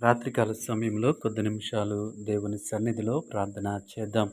రాత్రికాల సమయంలో కొద్ది నిమిషాలు దేవుని సన్నిధిలో ప్రార్థన చేద్దాం.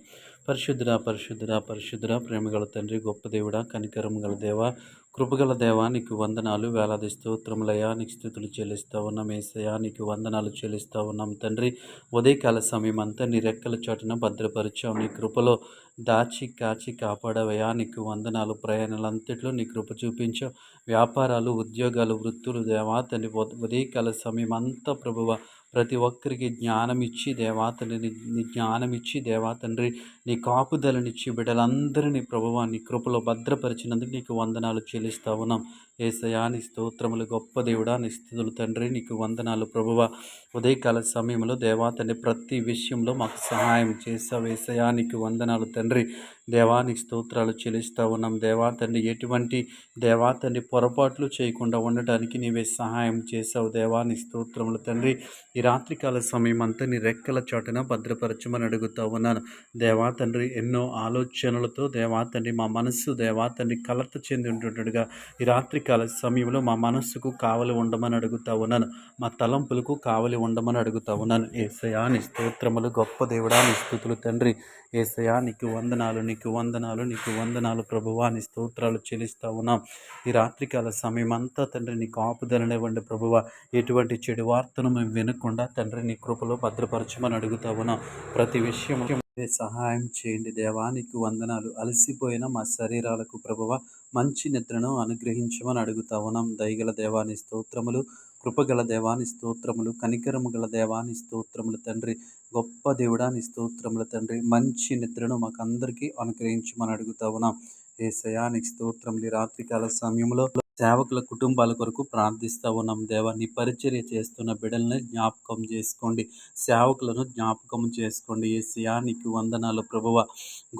పరిశుద్ధుడా, పరిశుద్ధుడా, పరిశుద్ధుడా, ప్రేమగల తండ్రి, గొప్ప దేవుడా, కనికరం గల దేవా, కృపగల దేవా, నీకు వందనాలు, వేలాది స్తోత్రములయ్యా, నీకు స్థుతులు చెల్లిస్తా ఉన్నాం. యేసయ్యా, నీకు వందనాలు చెల్లిస్తా ఉన్నాం తండ్రి. ఉదయకాల సమయం అంతా నీ రెక్కల చాటున భద్రపరిచావు. నీ కృపలో దాచి కాచి కాపాడవయ్యా, నీకు వందనాలు. ప్రయాణాలంతట్లో నీ కృప చూపించావు. వ్యాపారాలు, ఉద్యోగాలు, వృత్తులు దేవా తండ్రి, ఉదయకాల సమయం అంతా ప్రభువ ప్రతి ఒక్కరికి జ్ఞానం ఇచ్చి దేవా తండ్రి, నీ జ్ఞానం ఇచ్చి దేవా తండ్రి, నీ కాపుదలనిచ్చి బిడ్డలందరినీ ప్రభువా నీ కృపలో భద్రపరిచినందుకు నీకు వందనాలు చెల్లిస్తా ఉన్నాం. యేసయ్యా, నీ స్తోత్రములు, గొప్ప దేవుడా, నీ స్తుతులు తండ్రి, నీకు వందనాలు ప్రభువా. ఉదయకాల సమయంలో దేవా తండ్రి ప్రతి విషయంలో మాకు సహాయం చేసావు. యేసయ్యా, నీకు వందనాలు తండ్రి. దేవా నీ స్తోత్రాలు చెల్లిస్తా ఉన్నాం. దేవా తండ్రి ఎటువంటి దేవా తండ్రి పొరపాట్లు చేయకుండా ఉండటానికి నీవే సహాయం చేసావు. దేవా నీ స్తోత్రములు తండ్రి. ఈ రాత్రికాల సమయం అంతా నీ రెక్కల చాటున భద్రపరచమని అడుగుతా ఉన్నాను. దేవా తండ్రి ఎన్నో ఆలోచనలతో దేవా తండ్రి మా మనస్సు దేవా తండ్రి కలత చెంది ఉంటుండగా ఈ రాత్రికాల సమయంలో మా మనస్సుకు కావలి ఉండమని అడుగుతా ఉన్నాను. మా తలంపులకు కావలి ఉండమని అడుగుతా ఉన్నాను. యేసయ్యా, నీ స్తోత్రములు, గొప్ప దేవుడా, నీ స్తుతులు తండ్రి. యేసయ్యా, నీకు వందనాలు, నీకు వందనాలు, నీకు వందనాలు ప్రభువా, నీ స్తోత్రాలు చెల్లిస్తా ఉన్నాం. ఈ రాత్రికాల సమయం అంతా తండ్రి నీ కాపుదలనివ్వండి ప్రభువా. ఎటువంటి చెడు వార్తను మేము వినకుండా తండ్రి నీ కృపలో భద్రపరచమని అడుగుతా ఉన్నాం. ప్రతి విషయం సహాయం చేయండి దేవా, నీకు వందనాలు. అలసిపోయిన మా శరీరాలకు ప్రభువ మంచి నిద్రను అనుగ్రహించమని అడుగుతా ఉన్నాం. దయగల దేవాని స్తోత్రములు, కృపగల దేవాని స్తోత్రములు, కనికరము గల దేవాని స్తోత్రములు తండ్రి. గొప్ప దేవుడాని స్తోత్రములు తండ్రి. మంచి నిద్రను మాకు అందరికీ అనుగ్రహించమని అడుగుతా ఉన్నాం. యేసయ్యా, నీకు స్తోత్రములు. రాత్రికాల సమయంలో సేవకుల కుటుంబాల కొరకు ప్రార్థిస్తూ ఉన్నాం. దేవా, నీ పరిచర్య చేస్తున్న బిడ్డల్ని జ్ఞాపకం చేసుకోండి. సేవకులను జ్ఞాపకం చేసుకోండి. యేసయ్యా, నీకు వందనాలు ప్రభువ.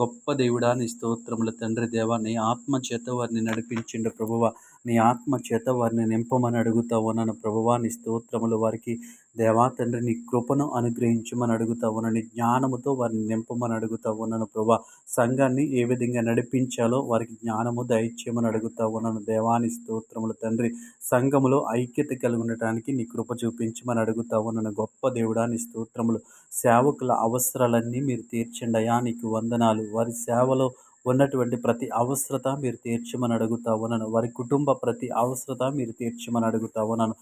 గొప్ప దేవుడా, నీ స్తోత్రములు తండ్రి. దేవా, నీ ఆత్మ చేత వారిని నడిపించిండు ప్రభువ. నీ ఆత్మ చేత వారిని నింపమని అడుగుతా ఉన్నాను ప్రభువా. నీ స్తోత్రములు వారికి దేవా తండ్రి నీ కృపను అనుగ్రహించమని అడుగుతా ఉన్నాను. నీ జ్ఞానముతో వారిని నింపమని అడుగుతా ఉన్నాను ప్రభా. సంఘాన్ని ఏ విధంగా నడిపించాలో వారికి జ్ఞానము దయచేయమని అడుగుతా ఉన్నాను. దేవాని స్తోత్రములు తండ్రి. సంఘములో ఐక్యత కలిగి ఉండటానికి నీ కృప చూపించమని అడుగుతా ఉన్నాను. గొప్ప దేవుడా, నీ స్తోత్రములు. సేవకుల అవసరాలన్నీ మీరు తీర్చండి అయ్యా, నీకు వందనాలు. వారి సేవలో ఉన్నటువంటి ప్రతి అవసరత మీరు తీర్చమని అడుగుతా ఉన్నాను. వారి కుటుంబ ప్రతి అవసరత మీరు తీర్చమని అడుగుతా ఉన్నాను.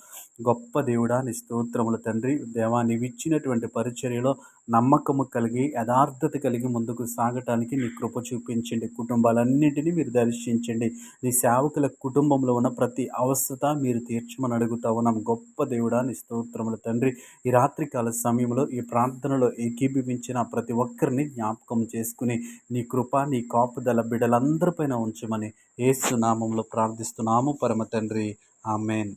గొప్ప దేవుడా, నీ స్తోత్రములు తండ్రి. దేవా, నీవిచ్చినటువంటి పరిచర్యలో నమ్మకము కలిగి యథార్థత కలిగి ముందుకు సాగటానికి నీ కృప చూపించండి. కుటుంబాలన్నింటినీ మీరు దర్శించండి. నీ సేవకుల కుటుంబంలో ఉన్న ప్రతి అవసరత మీరు తీర్చమని అడుగుతా ఉన్నాం. గొప్ప దేవుడా, నీ స్తోత్రములు తండ్రి. ఈ రాత్రికాల సమయంలో ఈ ప్రార్థనలో ఏకీభవించిన ప్రతి ఒక్కరిని జ్ఞాపకం చేసుకుని నీ కృప, నీ కాపుదల బిడ్డలందరిపైన ఉంచమని యేసు నామములో ప్రార్థిస్తున్నాము పరమ తండ్రి. ఆమేన్.